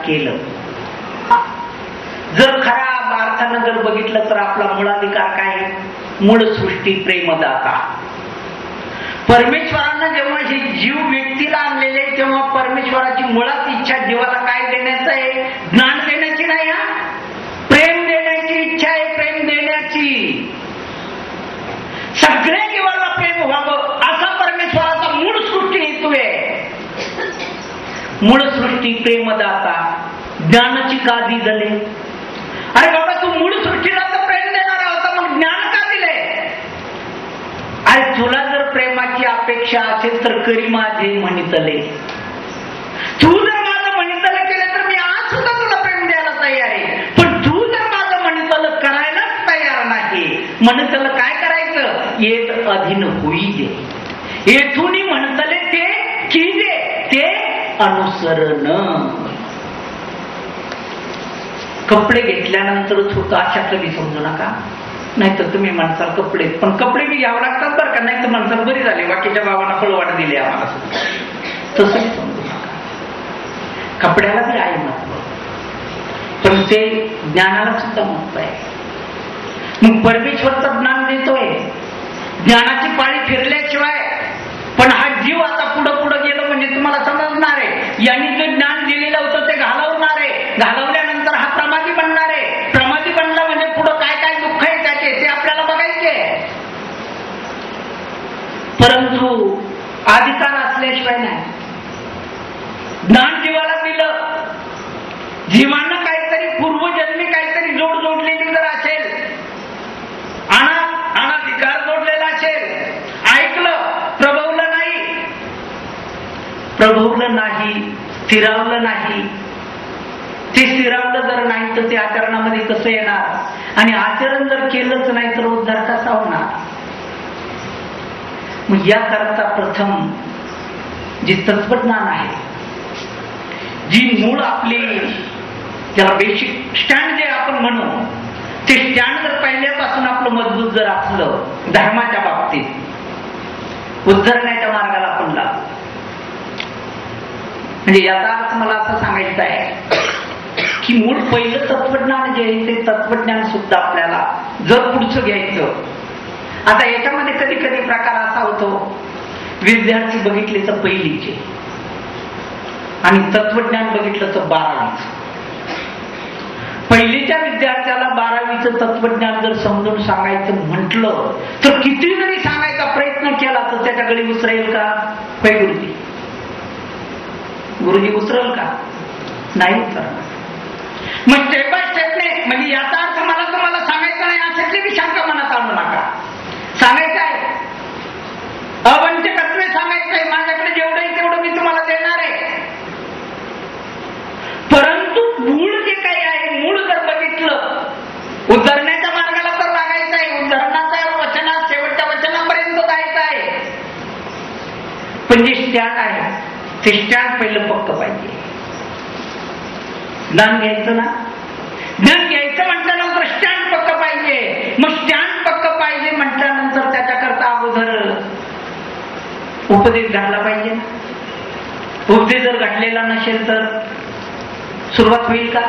केलं. जर खऱ्या अर्थानं जर बघितलं तर आपला मूळाधिकार काय? मूळ सृष्टी प्रेमदाता. परमेश्वरानं जेव्हा ही जीव व्यक्तीला आणलेले तेव्हा परमेश्वराची मुळात इच्छा जीवाला काय देण्याचं आहे? ज्ञान देण्याची नाही, प्रेम देण्याची इच्छा आहे. प्रेम देण्याची, सगळ्या जीवाला प्रेम व्हावं असा परमेश्वराचा मूळ सृष्टी हेतू आहे. मूळ सृष्टी प्रेमदाता, ज्ञानाची का दिले? अरे बाबा, तू मूळ सृष्टीला तर प्रेम देणारा होता, मग ज्ञान का दिले? अरे तुला जर प्रेमाची अपेक्षा असेल तर करी माझे म्हणितले. तू जर माझं म्हणितलं केलं तर मी आज सुद्धा तुला प्रेम द्यायला तयार आहे. पण तू जर माझं म्हणितलं करायलाच तयार नाही, म्हणितलं काय करायचं? येत अधीन होई दे. येथून म्हणतले ते की दे, ते अनुसरण. कपडे घेतल्यानंतरच होतं अशा कधी समजू नका. नाहीतर तुम्ही म्हणसाल कपडे, पण कपडे बी घ्यावं लागतात बरं का, नाही तर म्हणसाल बरी झाली बाकीच्या बाबांना फळवाट दिली आम्हाला. तसंही समजू नका. कपड्याला बी आहे महत्व, पण ते ज्ञानाला सुद्धा महत्व आहे. मग परमेश्वरचं ज्ञान देतोय, ज्ञानाची पाळी फिरल्याशिवाय. पण हा जीव आता पुढं पुढं गेलो म्हणजे तुम्हाला समजणार आहे, यांनी जे ज्ञान दिलेलं होतं ते घालवणार आहे. घालवल्यानंतर हा प्रमादी बनणार आहे. प्रमादी बनला म्हणजे पुढं काय काय दुःख आहे त्याचे ते आपल्याला बघायचे. परंतु अधिकार असल्याशिवाय नाही. ज्ञान जीवाला दिलं, जीवानं काहीतरी पूर्वजन्मी काहीतरी जोड जोडलेली जर असेल, अनाधिकार जोडलेला असेल, ऐकलं, प्रभवलं नाही, स्थिरावलं नाही. ते स्थिरावलं जर नाही तर ते आचरणामध्ये कसं येणार? आणि आचरण जर केलंच नाही तर उद्धार कसा होणार? मग याकरता प्रथम जी तत्वज्ञान आहे, जी मूळ आपली ज्याला बेसिक स्टँड जे आपण म्हणू, ते स्टँड जर पहिल्यापासून आपलं मजबूत जर असलं धर्माच्या बाबतीत, उद्धरण्याच्या मार्गाला आपण लागलो. म्हणजे याचा अर्थ मला असं सांगायचं आहे की मूळ पहिलं तत्वज्ञान जे आहे ते तत्वज्ञान सुद्धा आपल्याला जर पुढचं घ्यायचं. आता याच्यामध्ये कधी कधी प्रकार असा होतो, विद्यार्थी बघितले तर पहिलीचे आणि तत्वज्ञान बघितलं तर 12वीचं. पहिलीच्या विद्यार्थ्याला 12वीचं तत्वज्ञान जर समजून सांगायचं म्हटलं तर किती जरी सांगायचा प्रयत्न केला तर त्याच्या गळी उसरेल का? गुरुजी उसरल का? नाही उतरणार. मग स्टेप बाय स्टेपने, म्हणजे याचा अर्थ मला तुम्हाला सांगायचं नाही अशातली बी शंका मनात आणू नका. सांगायचं आहे, अवंचकत्वे सांगायचं आहे, माझ्याकडे जेवढं आहे तेवढं मी तुम्हाला देणार आहे. परंतु मूळ जे काही आहे, मूळ जर बघितलं, उद्धरण्याच्या मार्गाला तर लागायचं आहे, उद्धरणाच्या वचनात शेवटच्या वचनापर्यंत जायचं आहे. पण जे स्टँड आहे ते स्टँड पहिलं पक्क पाहिजे. ज्ञान घ्यायचं ना, ज्ञान घ्यायचं म्हटल्यानंतर स्टँड पक्क पाहिजे. मग स्टँड पक्क पाहिजे म्हटल्यानंतर त्याच्याकरता अगोदर उपदेश घातला पाहिजे. उपदेश जर घातलेला नसेल तर सुरुवात होईल का?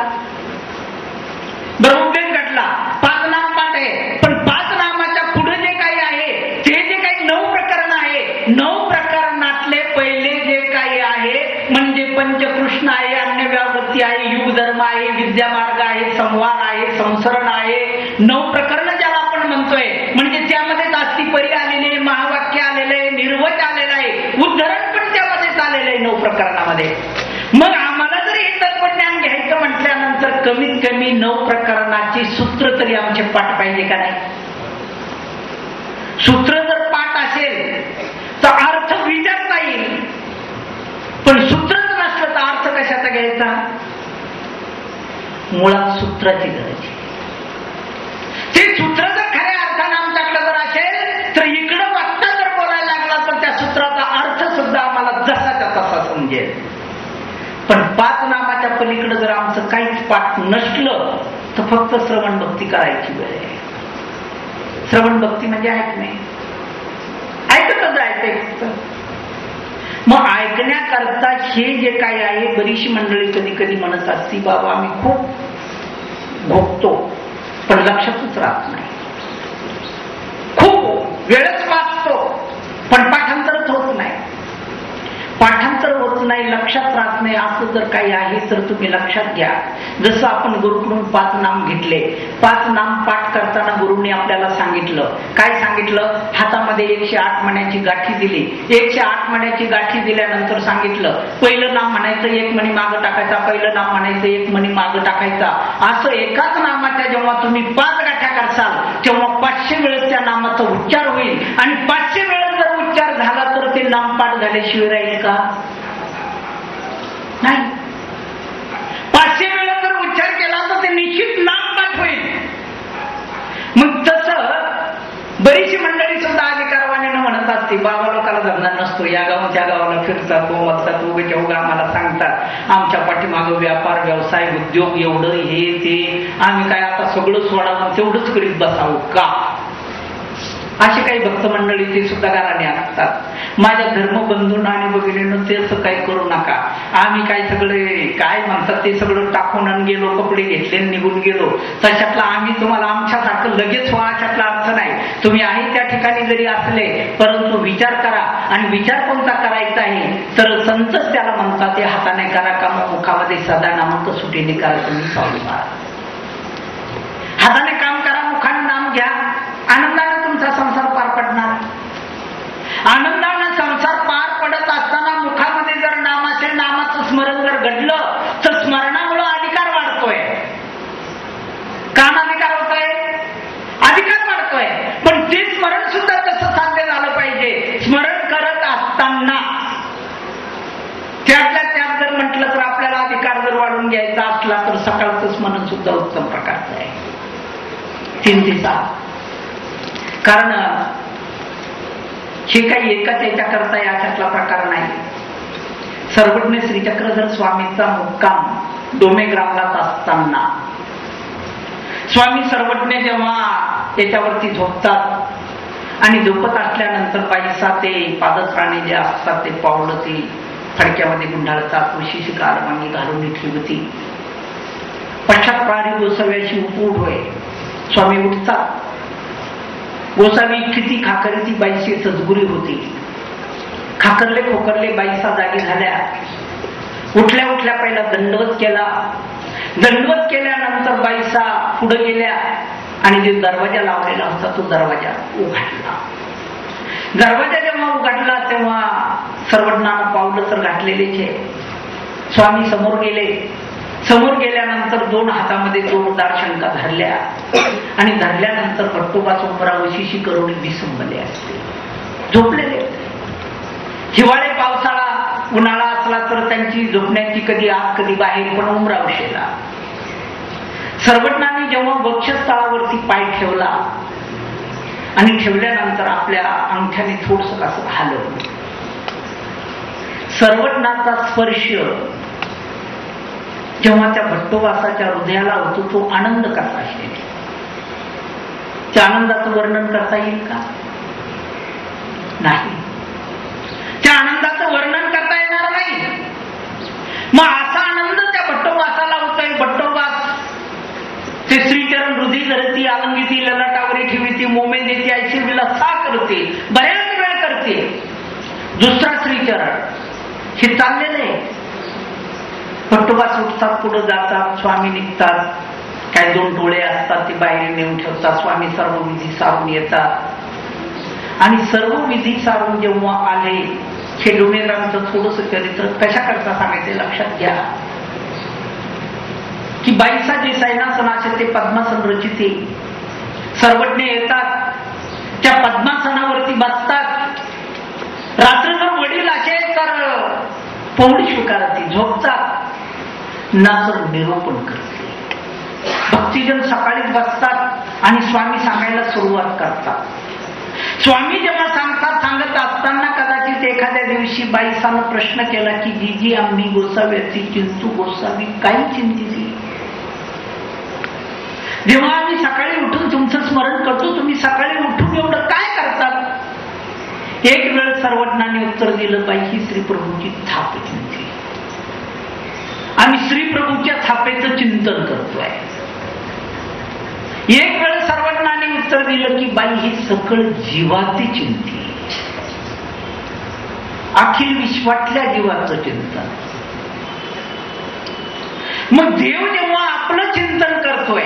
बरं, उपदेश घातला, 5 नाम पाठ आहे, पण 5 नामाच्या पुढे जे काही आहे ते जे काही 9 प्रकरण आहे, 9 प्रकरणातले पहिले जे काही आहे म्हणजे पंचकृष्ण आहे, अन्य व्यावृत्ती आहे, युगधर्म आहे, विद्यामार्ग आहे, संवाद आहे, संसरण आहे. 9 प्रकरण ज्याला आपण म्हणतोय, म्हणजे त्यामध्ये जास्तीपरी आलेले आहे, महावाक्य आलेलं आहे, निर्वच आलेलं आहे, उद्धरण पण त्यामध्येच आलेलं आहे 9 प्रकरणामध्ये. मग आम्हाला जर हे तत्वज्ञान घ्यायचं म्हटल्यानंतर कमीत कमी 9 प्रकरणाची सूत्र तरी आमचे पाठ पाहिजे का नाही? सूत्र जर पाठ असेल तर अर्थ विचारता येईल, पण सूत्रच नसलं तर अर्थ कशाचा घ्यायचा? मुळात सूत्राची गरज आहे. ते सूत्र जर खऱ्या अर्थानं आमच्याकडे जर असेल तर इकडं वक्ता जर बोलायला लागला तर त्या सूत्राचा अर्थ सुद्धा आम्हाला जसाच्या तसा समजेल. पण 5 नामाच्या पलीकडे जर आमचं काहीच पाठ नसलं तर फक्त श्रवण भक्ती करायची वेळ आहे. श्रवण भक्ती म्हणजे ऐकणे, ऐकतच जायचंय फक्त. मग ऐकण्याकरता हे जे काय आहे, बरीचशी मंडळी कधी कधी म्हणत असती, बाबा आम्ही खूप भोगतो पण लक्षातच राहत नाही, खूप वेळच वाचतो पण पाठांतरच होत नाही, पाठांतर होत नाही, लक्षात राहत नाही. असं जर काही आहे तर तुम्ही लक्षात घ्या. जसं आपण गुरुकडून 5 नाम घेतले, 5 नाम पाठ करताना गुरुंनी आपल्याला सांगितलं, काय सांगितलं? हातामध्ये 108 मण्याची गाठी दिली. 108 मण्याची गाठी दिल्यानंतर सांगितलं, पहिलं नाम म्हणायचं, 1 मणी मागं टाकायचा, पहिलं नाम म्हणायचं, 1 मणी मागं टाकायचा. असं एकाच नामाच्या जेव्हा तुम्ही 5 गाठ्या करसाल तेव्हा 500 वेळेस त्या नामाचा उच्चार होईल. आणि 500 वेळेस जर उच्चार झाला तर ते नाम पाठ झाल्याशिवाय राहील का? नाही. 500 वेळा जर उच्चार केला तर ते निश्चित नाम पाठ होईल. मग तसं बरीचशी मंडळी सुद्धा अधिकारवाणीनं म्हणत असते, बाबा लोकांना धंदा नसतो, या गावात त्या गावाला फिरतात, बोमतात, उभेच्या उगा आम्हाला सांगतात, आमच्या पाठीमागं व्यापार व्यवसाय उद्योग एवढं हे ते, आम्ही काय आता सगळं सोडावं तेवढंच करीत बसावं का? असे काही भक्त मंडळी ते सुद्धा गाराने असतात. माझ्या धर्मबंधूंना आणि भगिनींनो, ते असं काही करू नका. आम्ही काय सगळे काय म्हणतात ते सगळं टाकून गेलो, कपडे घेतले निघून गेलो, तशातला आम्ही तुम्हाला आमच्यासारखं लगेच व्हा अशातला अर्थ नाही. तुम्ही आहे त्या ठिकाणी जरी असले परंतु विचार करा. आणि विचार कोणता करायचा आहे तर संतच त्याला म्हणतात, ते हाताने करा का मग मुखामध्ये सदा नाम कसुटीने करा. तुम्ही पाहू हाताने काम करा, मुखाने नाम घ्या, आनंदाने तुमचा संसार पार पडणार. आनंदाने संसार पार पडत असताना मुखामध्ये जर नाम असेल, नामाचं स्मरण जर घडलं तर स्मरणामुळे अधिकार वाढतोय. काम अधिकार होतोय, अधिकार वाढतोय. पण ते स्मरण सुद्धा तसं साध्य झालं पाहिजे. स्मरण करत असताना त्यातल्या त्यात जर म्हटलं तर आपल्याला अधिकार जर वाढून घ्यायचा असला तर सकाळचं स्मरण सुद्धा उत्तम प्रकारचं आहे. 3 ते 6. कारण हे काही एकाच याच्या करता याच्यातला प्रकार नाही. सर्वज्ञ श्रीचक्रधर स्वामीचा मुक्काम डोमेग्रामलाच असताना स्वामी सर्वज्ञ जेव्हा याच्यावरती झोपतात आणि झोपत असल्यानंतर बाईसा ते पादत्राणे जे असतात ते पावलं ते फडक्यामध्ये गुंडाळतात, विशेष कारवानी घालून ठेवती. पश्चात प्राणी गोसाव्याची उपूड होय. स्वामी उठतात. गोसावी किती खाकरती बाईची सद्गुरी होती. खाकरले खोकरले बाईसा जागी झाल्या. उठल्या उठल्या पहिला दंडवत केला. दंडवत केल्यानंतर बाईसा पुढे गेल्या आणि जे दरवाजा लावलेला होता तो दरवाजा उघडला. दरवाजा जेव्हा उघडला तेव्हा सर्वज्ञानं पावलं तर घातलेलेच आहे. स्वामी समोर गेले. समोर गेल्यानंतर 2 हातामध्ये जोरदार शंका धरल्या आणि धरल्यानंतर भट्टोबा सोमरावशीशी करून विसंबले असते. झोपलेले. हिवाळे पावसाळा उन्हाळा असला तर त्यांची झोपण्याची कधी आत कधी बाहेर, पण उमरावशेला. सर्वज्ञांनी जेव्हा वक्षस्थळावरती पाय ठेवला आणि ठेवल्यानंतर आपल्या अंगठ्याने थोडस असं हलवलं. सर्वज्ञाचा स्पर्श जेव्हा त्या भट्टोबासाच्या हृदयाला होतो तो आनंद कसा आहे. त्या आनंदाचं वर्णन करता येईल का? नाही. त्या आनंदाचं वर्णन करता येणार नाही. मग असा आनंद त्या भट्टोबासाला होतोय. भट्टोबास ते श्रीचरण हृदय धरती, आलंगिती, ललाटावरी ठेवीती, मोमे देते, ऐशिर्वीला सा करते, बऱ्याच वेळ करते. दुसरा श्रीचरण हे चाललेले. भट्टोबास उठतात, पुढे जातात, स्वामी निघतात. काय 2 टोळे असतात ते बाहेर नेऊन ठेवतात. स्वामी सर्व विधी सारून येतात आणि सर्व विधी सारून जेव्हा आले, हे डोमेग्रामचं थोडस चरित्र कशा करता सांगायचे लक्षात घ्या की बाईसा जे सैनासन असे ते पद्मासन रचिते. सर्वज्ञ येतात, त्या पद्मासनावरती बसतात. रात्रभर वडील असे तर पौडी स्वीकारती, झोपतात. नासर निरोपण करते. भक्तिजन सकाळीच बसतात आणि स्वामी सांगायला सुरुवात करतात. स्वामी जेव्हा सांगत असताना कदाचित एखाद्या दिवशी बाईसानं प्रश्न केला की जीजी आम्ही गोसाव्याची चिंतू, गोसावी काही चिंतिती. जेव्हा आम्ही सकाळी उठून तुमचं स्मरण करतो, तुम्ही सकाळी उठून एवढं काय करतात? एक वेळ सर्वज्ञांनी उत्तर दिलं, बाई ही श्रीप्रभूची थाप चिंती, आम्ही श्रीप्रभूच्या थापेचं चिंतन करतोय. एक वेळ सर्वज्ञांनी उत्तर दिलं की बाई ही सकळ जीवाची चिंती, अखिल विश्वातल्या जीवाचं चिंतन. मग देव जेव्हा आपलं चिंतन करतोय